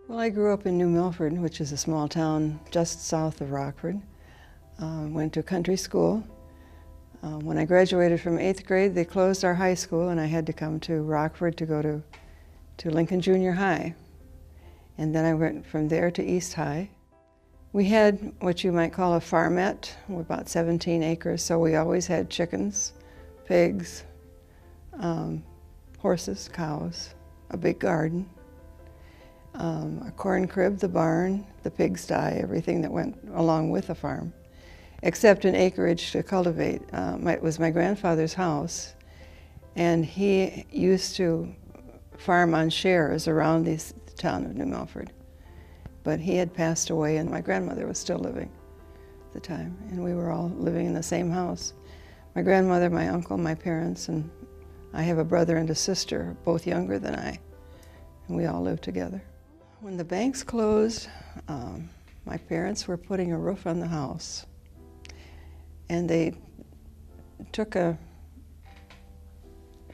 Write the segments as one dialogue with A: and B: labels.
A: Well, I grew up in New Milford, which is a small town just south of Rockford. Went to country school. When I graduated from 8th grade, they closed our high school and I had to come to Rockford to go to Lincoln Junior High. And then I went from there to East High. We had what you might call a farmette, about 17 acres, so we always had chickens, pigs, horses, cows, a big garden, a corn crib, the barn, the pigsty, everything that went along with the farm, except an acreage to cultivate. It was my grandfather's house, and he used to farm on shares around the town of New Milford. But he had passed away and my grandmother was still living at the time, and we were all living in the same house. My grandmother, my uncle, my parents, and I have a brother and a sister, both younger than I, and we all lived together. When the banks closed, my parents were putting a roof on the house, and they took a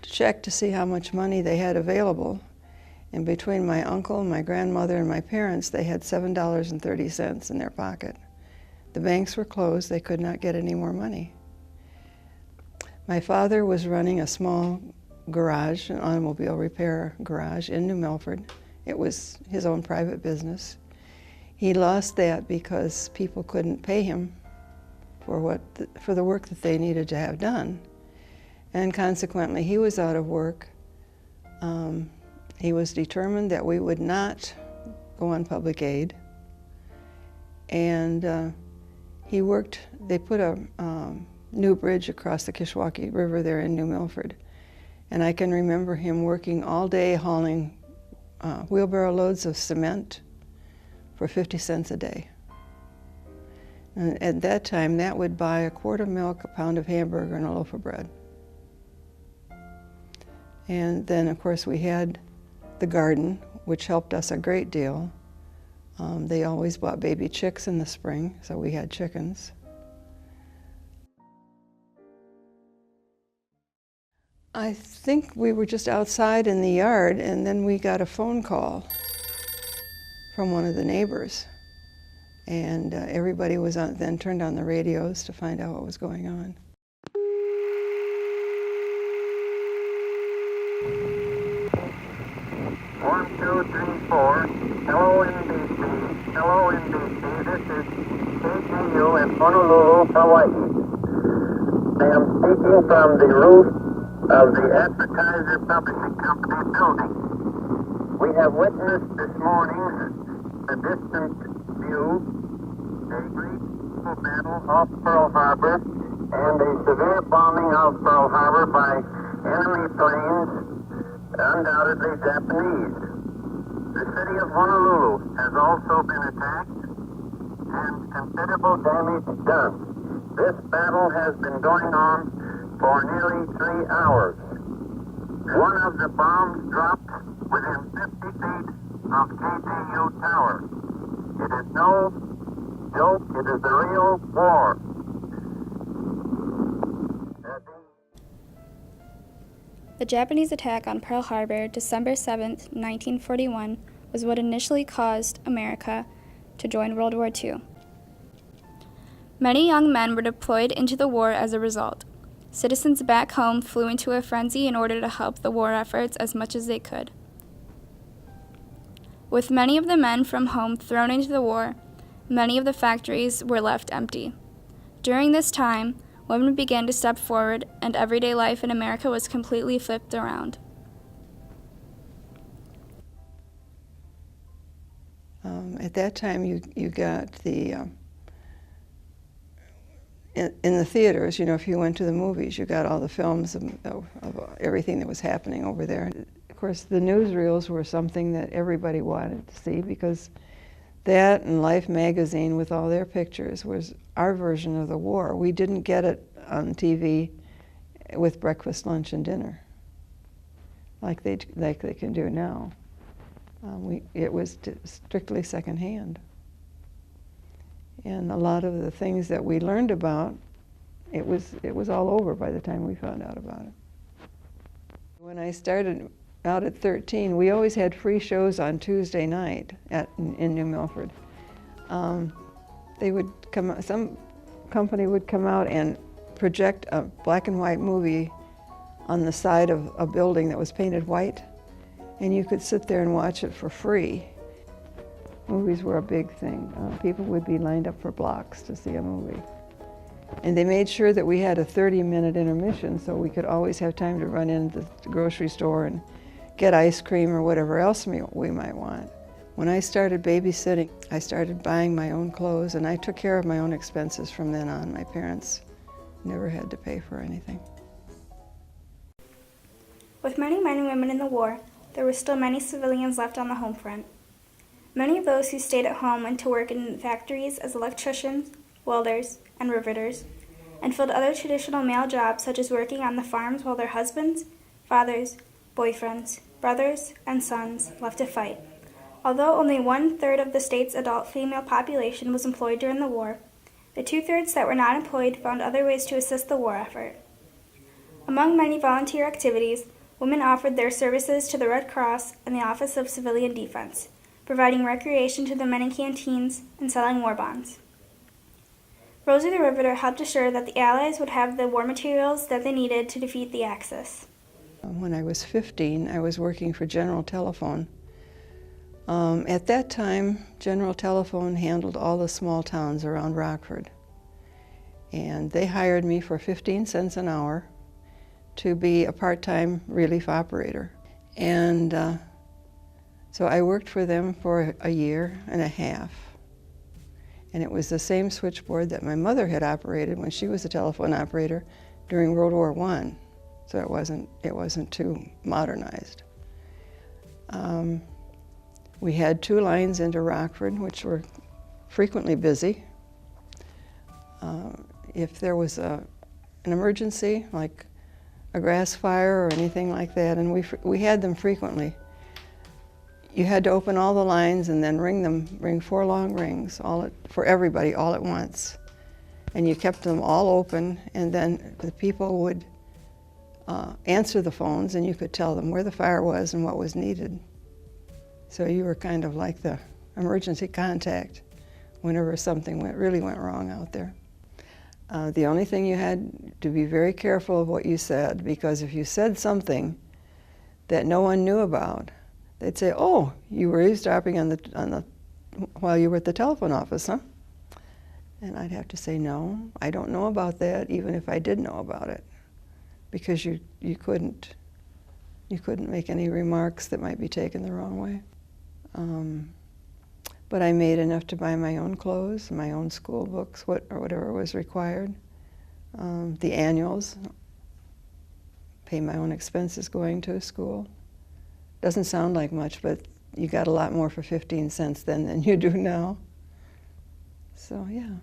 A: check to see how much money they had available. And between my uncle, my grandmother, and my parents, they had $7.30 in their pocket. The banks were closed. They could not get any more money. My father was running a small garage, an automobile repair garage in New Milford. It was his own private business. He lost that because people couldn't pay him for the work that they needed to have done. And consequently, he was out of work. He was determined that we would not go on public aid. And he worked, they put a new bridge across the Kishwaukee River there in New Milford. And I can remember him working all day hauling wheelbarrow loads of cement for 50 cents a day. And at that time, that would buy a quart of milk, a pound of hamburger, and a loaf of bread. And then, of course, we had the garden, which helped us a great deal. They always bought baby chicks in the spring, so we had chickens. I think we were just outside in the yard, and then we got a phone call from one of the neighbors. And everybody was then turned on the radios to find out what was going on.
B: One, two, three, four. Hello, NBC. Hello, NBC. This is KGU in Honolulu, Hawaii. I am speaking from the roof of the Advertiser Publishing Company building. We have witnessed this morning a distant view, a great battle off Pearl Harbor, and a severe bombing of Pearl Harbor by enemy planes, undoubtedly Japanese. The city of Honolulu has also been attacked and considerable damage done. This battle has been going on for nearly 3 hours. One of the bombs dropped within 50 feet of KGU Tower. It is no joke, it is the real war.
C: The Japanese attack on Pearl Harbor, December 7, 1941, was what initially caused America to join World War II. Many young men were deployed into the war as a result. Citizens back home flew into a frenzy in order to help the war efforts as much as they could. With many of the men from home thrown into the war, many of the factories were left empty. During this time, women began to step forward, and everyday life in America was completely flipped around.
A: At that time, you got the, in the theaters, you know, if you went to the movies, you got all the films of everything that was happening over there. Of course, the newsreels were something that everybody wanted to see, because that and Life magazine with all their pictures was our version of the war. We didn't get it on TV with breakfast, lunch, and dinner like they can do now. It was strictly secondhand. And a lot of the things that we learned about, it was all over by the time we found out about it. When I started out at 13, we always had free shows on Tuesday night in New Milford. They would come, some company would come out and project a black and white movie on the side of a building that was painted white, and you could sit there and watch it for free. Movies were a big thing. People would be lined up for blocks to see a movie. And they made sure that we had a 30-minute intermission so we could always have time to run into the grocery store and get ice cream or whatever else we might want. When I started babysitting, I started buying my own clothes, and I took care of my own expenses from then on. My parents never had to pay for anything.
C: With many men and women in the war, there were still many civilians left on the home front. Many of those who stayed at home went to work in factories as electricians, welders, and riveters, and filled other traditional male jobs such as working on the farms while their husbands, fathers, boyfriends, brothers, and sons left to fight. Although only 1/3 of the state's adult female population was employed during the war, the 2/3 that were not employed found other ways to assist the war effort. Among many volunteer activities, women offered their services to the Red Cross and the Office of Civilian Defense, providing recreation to the men in canteens and selling war bonds. Rosie the Riveter helped assure that the Allies would have the war materials that they needed to defeat the Axis.
A: When I was 15, I was working for General Telephone. At that time, General Telephone handled all the small towns around Rockford. And they hired me for 15 cents an hour to be a part-time relief operator. And so I worked for them for a year and a half. And it was the same switchboard that my mother had operated when she was a telephone operator during World War I. So it wasn't too modernized. We had 2 lines into Rockford, which were frequently busy. If there was an emergency, like a grass fire or anything like that, and we had them frequently, you had to open all the lines and then ring 4 long rings for everybody all at once. And you kept them all open, and then the people would answer the phones, and you could tell them where the fire was and what was needed. So you were kind of like the emergency contact whenever something really went wrong out there. The only thing you had to be very careful of what you said, because if you said something that no one knew about, they'd say, "Oh, you were eavesdropping while you were at the telephone office, huh?" And I'd have to say, "No, I don't know about that, even if I did know about it," because you couldn't make any remarks that might be taken the wrong way. But I made enough to buy my own clothes, my own school books, or whatever was required, the annuals, pay my own expenses going to school. Doesn't sound like much, but you got a lot more for 15 cents then than you do now. So yeah.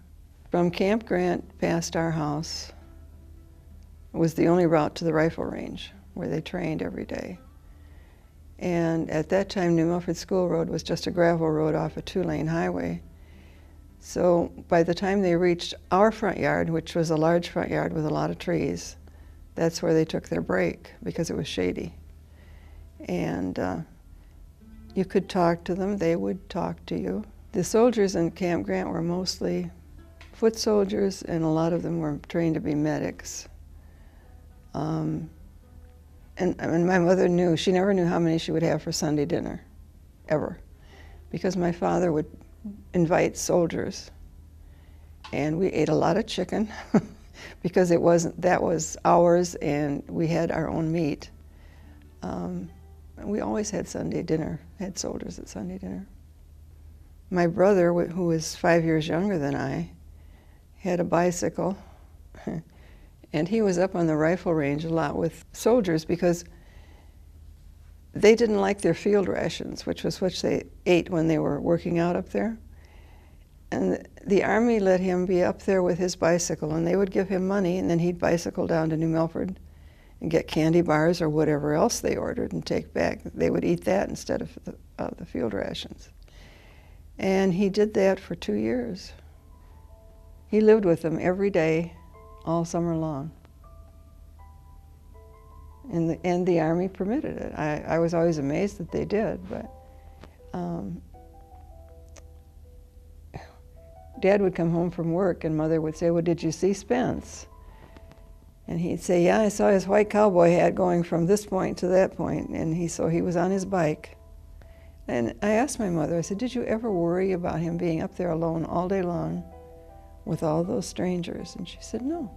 A: From Camp Grant past our house was the only route to the rifle range where they trained every day. And at that time, New Milford School Road was just a gravel road off a 2-lane highway. So by the time they reached our front yard, which was a large front yard with a lot of trees, that's where they took their break because it was shady. And you could talk to them, they would talk to you. The soldiers in Camp Grant were mostly foot soldiers, and a lot of them were trained to be medics. And my mother knew, she never knew how many she would have for Sunday dinner, ever. Because my father would invite soldiers, and we ate a lot of chicken, because that was ours, and we had our own meat. We always had Sunday dinner, had soldiers at Sunday dinner. My brother, who was 5 years younger than I, had a bicycle, and he was up on the rifle range a lot with soldiers because they didn't like their field rations, which was what they ate when they were working out up there. And the Army let him be up there with his bicycle, and they would give him money, and then he'd bicycle down to New Milford and get candy bars or whatever else they ordered and take back. They would eat that instead of the field rations. And he did that for 2 years. He lived with them every day, all summer long. and the Army permitted it. I was always amazed that they did, but Dad would come home from work and Mother would say, well, did you see Spence? And he'd say, yeah, I saw his white cowboy hat going from this point to that point, and so he was on his bike. And I asked my mother, I said, did you ever worry about him being up there alone all day long with all those strangers? And she said, no.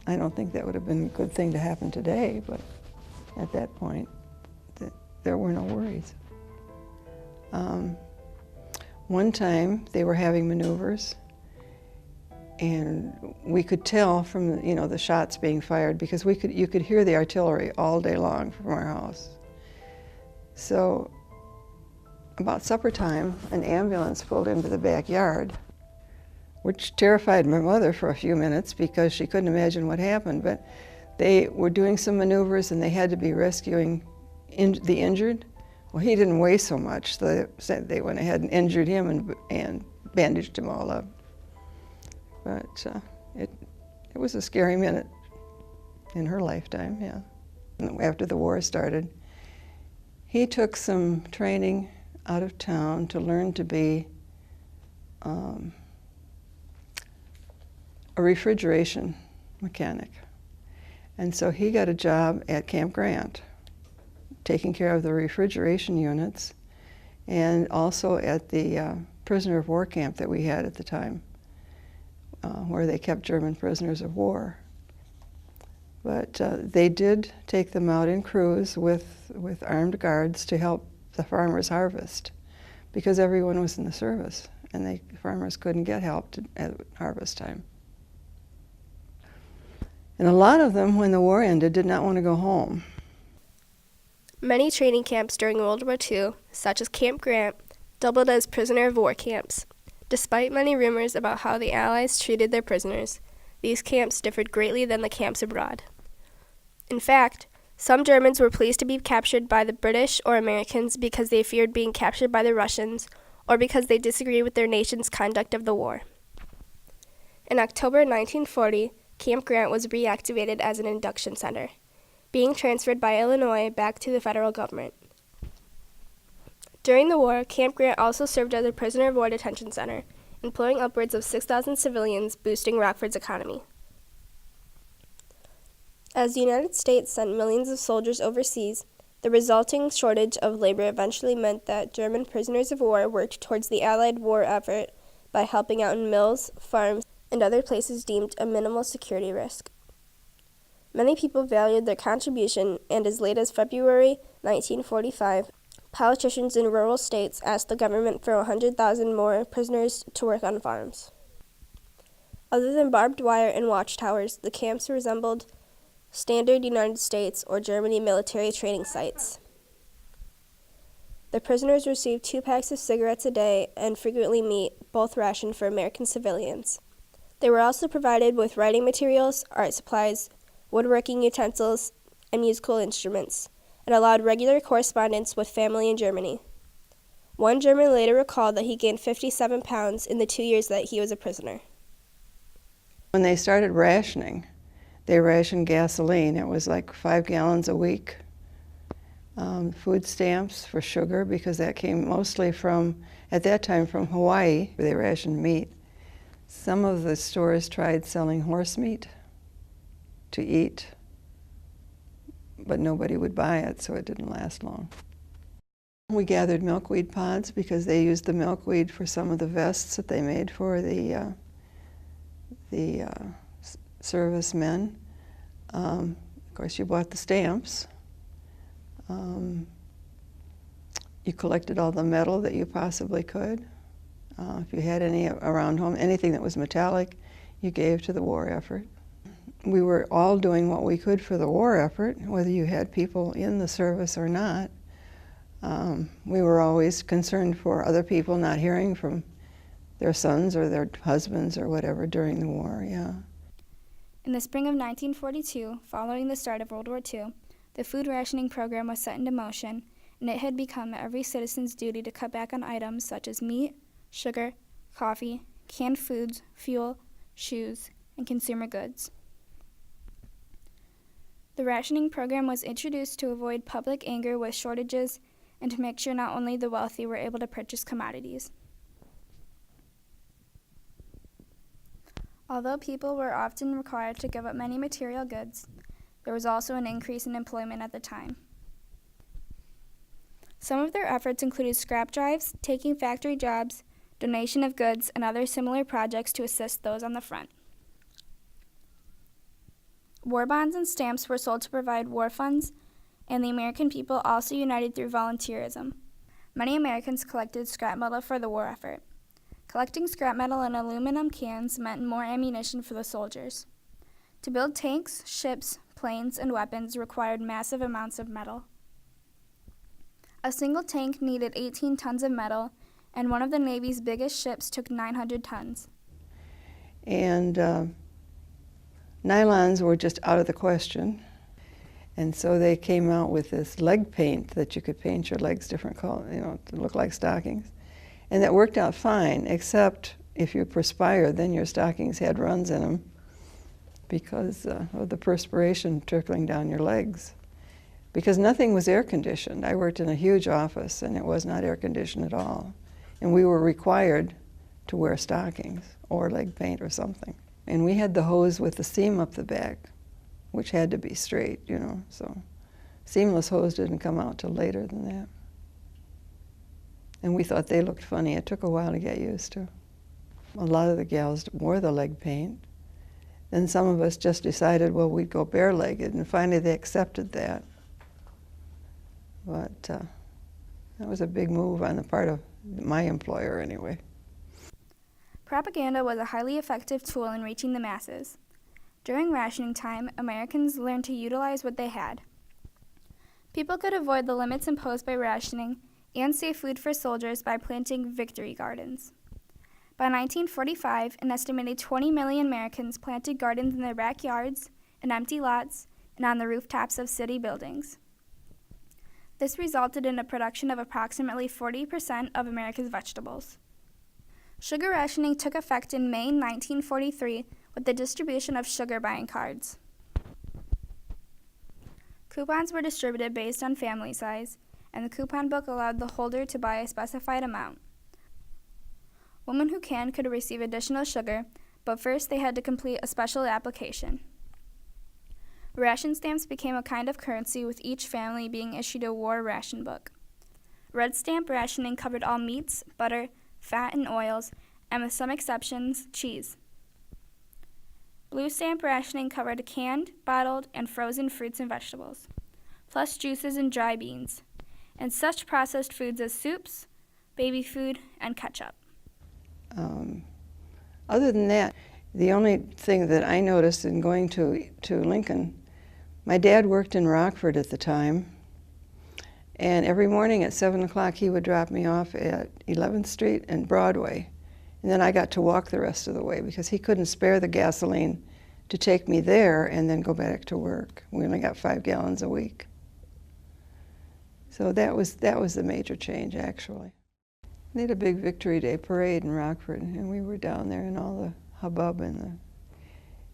A: I don't think that would have been a good thing to happen today, but at that point, there were no worries. One time, they were having maneuvers, and we could tell from the shots being fired because you could hear the artillery all day long from our house. So about supper time, an ambulance pulled into the backyard, which terrified my mother for a few minutes because she couldn't imagine what happened. But they were doing some maneuvers and they had to be rescuing the injured. Well, he didn't weigh so much, so they went ahead and injured him and bandaged him all up. But it was a scary minute in her lifetime, yeah. After the war started, he took some training out of town to learn to be a refrigeration mechanic. And so he got a job at Camp Grant, taking care of the refrigeration units, and also at the prisoner of war camp that we had at the time, where they kept German prisoners of war. But they did take them out in crews with armed guards to help the farmers harvest, because everyone was in the service, and the farmers couldn't get help at harvest time. And a lot of them, when the war ended, did not want to go home.
D: Many training camps during World War II, such as Camp Grant, doubled as prisoner of war camps. Despite many rumors about how the Allies treated their prisoners, these camps differed greatly than the camps abroad. In fact, some Germans were pleased to be captured by the British or Americans because they feared being captured by the Russians, or because they disagreed with their nation's conduct of the war. In October 1940, Camp Grant was reactivated as an induction center, being transferred by Illinois back to the federal government. During the war, Camp Grant also served as a prisoner of war detention center, employing upwards of 6,000 civilians, boosting Rockford's economy. As the United States sent millions of soldiers overseas, the resulting shortage of labor eventually meant that German prisoners of war worked towards the Allied war effort by helping out in mills, farms, and other places deemed a minimal security risk. Many people valued their contribution, and as late as February 1945, politicians in rural states asked the government for 100,000 more prisoners to work on farms. Other than barbed wire and watchtowers, the camps resembled standard United States or Germany military training sites. The prisoners received 2 packs of cigarettes a day and frequently meat, both rationed for American civilians. They were also provided with writing materials, art supplies, woodworking utensils, and musical instruments, and allowed regular correspondence with family in Germany. One German later recalled that he gained 57 pounds in the 2 years that he was a prisoner.
A: When they started rationing, they rationed gasoline. It was like 5 gallons a week. Food stamps for sugar, because that came mostly from, at that time, from Hawaii. They rationed meat. Some of the stores tried selling horse meat to eat, but nobody would buy it, so it didn't last long. We gathered milkweed pods because they used the milkweed for some of the vests that they made for the servicemen. Of course, you bought the stamps. You collected all the metal that you possibly could. If you had any around home, anything that was metallic, you gave to the war effort. We were all doing what we could for the war effort, whether you had people in the service or not. We were always concerned for other people not hearing from their sons or their husbands or whatever during the war, yeah.
C: In the spring of 1942, following the start of World War II, the food rationing program was set into motion, and it had become every citizen's duty to cut back on items such as meat, sugar, coffee, canned foods, fuel, shoes, and consumer goods. The rationing program was introduced to avoid public anger with shortages and to make sure not only the wealthy were able to purchase commodities. Although people were often required to give up many material goods, there was also an increase in employment at the time. Some of their efforts included scrap drives, taking factory jobs, donation of goods, and other similar projects to assist those on the front. War bonds and stamps were sold to provide war funds, and the American people also united through volunteerism. Many Americans collected scrap metal for the war effort. Collecting scrap metal in aluminum cans meant more ammunition for the soldiers. To build tanks, ships, planes, and weapons required massive amounts of metal. A single tank needed 18 tons of metal, and one of the Navy's biggest ships took 900 tons.
A: And nylons were just out of the question. And so they came out with this leg paint that you could paint your legs different color, to look like stockings. And that worked out fine, except if you perspired, then your stockings had runs in them because of the perspiration trickling down your legs. Because nothing was air conditioned. I worked in a huge office and it was not air conditioned at all. And we were required to wear stockings or leg paint or something. And we had the hose with the seam up the back, which had to be straight, so seamless hose didn't come out till later than that. And we thought they looked funny. It took a while to get used to. A lot of the gals wore the leg paint. Then some of us just decided, well, we'd go bare-legged, and finally they accepted that. But that was a big move on the part of my employer anyway.
C: Propaganda was a highly effective tool in reaching the masses. During rationing time, Americans learned to utilize what they had. People could avoid the limits imposed by rationing and save food for soldiers by planting victory gardens. By 1945, an estimated 20 million Americans planted gardens in their backyards, in empty lots, and on the rooftops of city buildings. This resulted in a production of approximately 40% of America's vegetables. Sugar rationing took effect in May 1943 with the distribution of sugar buying cards. Coupons were distributed based on family size, and the coupon book allowed the holder to buy a specified amount. Women who could receive additional sugar, but first they had to complete a special application. Ration stamps became a kind of currency, with each family being issued a war ration book. Red stamp rationing covered all meats, butter, fat, and oils, and with some exceptions, cheese. Blue stamp rationing covered canned, bottled, and frozen fruits and vegetables, plus juices and dry beans, and such processed foods as soups, baby food, and ketchup.
A: Other than that, the only thing that I noticed in going to Lincoln, my dad worked in Rockford at the time, and every morning at 7 o'clock he would drop me off at 11th Street and Broadway, and then I got to walk the rest of the way because he couldn't spare the gasoline to take me there and then go back to work. We only got 5 gallons a week. So that was the major change, actually. They had a big Victory Day parade in Rockford, and we were down there in all the hubbub, and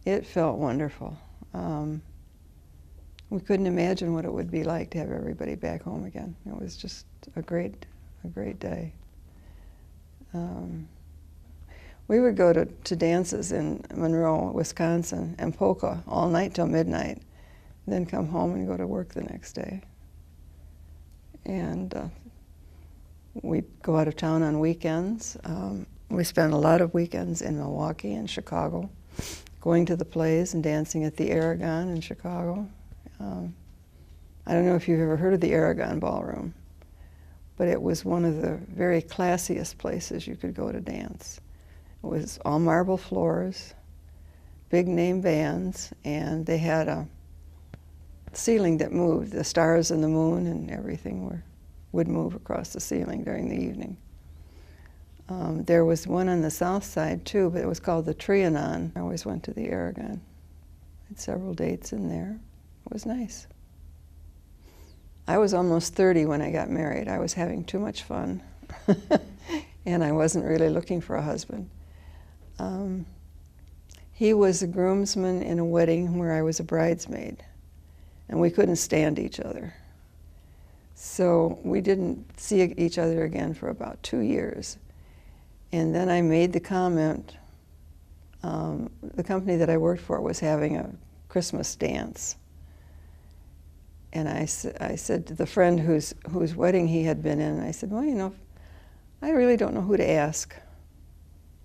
A: it felt wonderful. We couldn't imagine what it would be like to have everybody back home again. It was just a great day. We would go to dances in Monroe, Wisconsin, and polka all night till midnight, then come home and go to work the next day. And we'd go out of town on weekends. We spent a lot of weekends in Milwaukee and Chicago, going to the plays and dancing at the Aragon in Chicago. I don't know if you've ever heard of the Aragon Ballroom, but it was one of the very classiest places you could go to dance. It was all marble floors, big name bands, and they had a ceiling that moved. The stars and the moon and everything would move across the ceiling during the evening. There was one on the south side too, but it was called the Trianon. I always went to the Aragon. I had several dates in there. It was nice. I was almost 30 when I got married. I was having too much fun, and I wasn't really looking for a husband. He was a groomsman in a wedding where I was a bridesmaid. and we couldn't stand each other. So we didn't see each other again for about 2 years. And then I made the comment, the company that I worked for was having a Christmas dance. And I said to the friend whose wedding he had been in, I said, well, you know, I really don't know who to ask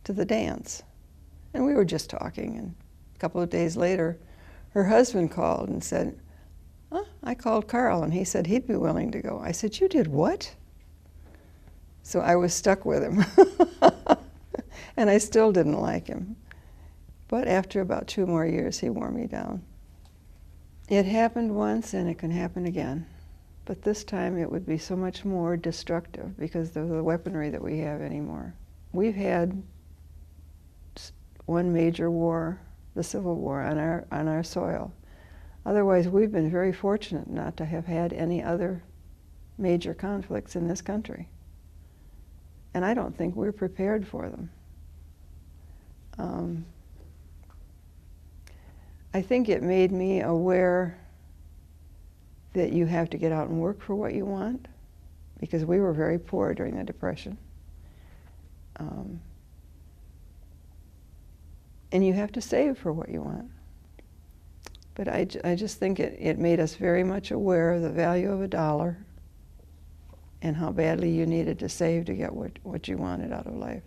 A: to the dance. And we were just talking, and a couple of days later, her husband called and said, oh, I called Carl, and he said he'd be willing to go. I said, you did what? So I was stuck with him. And I still didn't like him. But after about 2 more years, he wore me down. It happened once, and it can happen again. But this time it would be so much more destructive because of the weaponry that we have anymore. We've had one major war, the Civil War, on our soil. Otherwise, we've been very fortunate not to have had any other major conflicts in this country. And I don't think we're prepared for them. I think it made me aware that you have to get out and work for what you want, because we were very poor during the Depression. And you have to save for what you want. But I just think it made us very much aware of the value of $1 and how badly you needed to save to get what you wanted out of life.